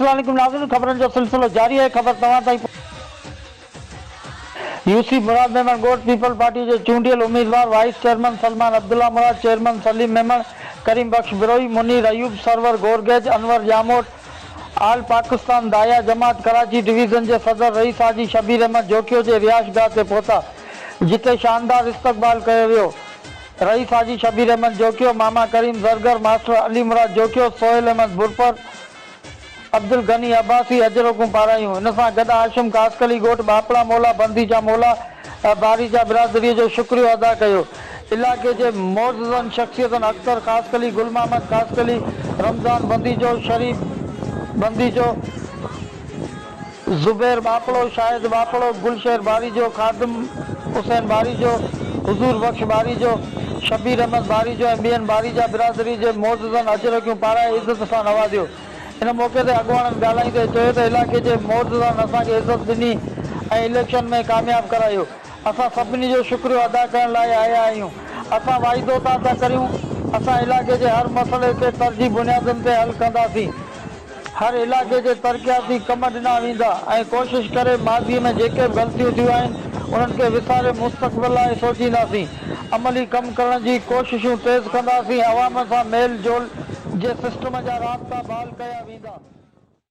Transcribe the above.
अस्सलामुअलैकुम नाज़रीन, खबरन जो सिलसिलो जारी है। खबर तव्हां ताईं यूसी मुराद मेमन गोट पीपल पार्टी जो चूंडियल उम्मीदवार वाइस चेयरमैन सलमान अब्दुल्ला मुराद, चेयरमैन सलीम मेमन, करीम बख्श बिरोई, मुनीर अयूब, सरवर गोरगेज, अनवर जामोट, आल पाकिस्तान दाया जमात कराची डिवीज़न के सदर रईस हाजी शबीर अहमद जोकियो के रिहाइशगाह से पहुता, जिते शानदार इस्तकबाल किया वियो। रईस हाजी शबीर अहमद जोकियो, मामा करीम जरगर, मास्टर अली मुराद जोकियो, सोहेल अहमद बुरपर, अब्दुल गनी अब्बासी अजरकूं पारायूं। इन सां गॾु हाशिम कासकली गोट बापड़ा मोला बंदीजा मोला बारीजा बिरादरी जो शुक्रियो अदा कयो। इलाके के मोअज़्ज़न शख्सियतन अख्तर कासकली, गुल मोहम्मद कासकली, रमज़ान बंदीजो, शरीफ बंदीजो, जुबैर बापड़ो, शाहिद बापड़ो, गुलशहर बारीजो, खादिम हुसैन बारीजो, हुजूर बख्श बारीजो, शबीर अहमद बारीजो ऐं ॿियनि बारीजा बिरादरी के मोअज़्ज़न अजरकियूं पाराए इज़त सां नवाज़ियो। इन मौके ते अॻुवाणनि ॻाल्हाईंदे चयो त इलाके के मोअज़्ज़न असांखे इज़त ॾिनी ऐं इलेक्शन में कामयाब करायो। असां सभिनी जो शुक्रियो अदा करण लाइ आया आहियूं। असां वाइदो था करियूं, असां इलाके के हर मसइले के तरजीह बुनियादुनि ते हल कंदासीं। हर इलाके के तरक़ियाती कम ॾिना वेंदा ऐं कोशिश करे माज़ीअ में जेके बि ग़लतियूं थियूं आहिनि उन्हनि खे विसारे मुस्तक़बिल लाइ सोचींदासीं। अमली कम करण जी कोशिशूं तेज़ कंदासीं। अवाम सां मेल जोल जे सिस्टम जा राब्ता बहाल कया वेंदा।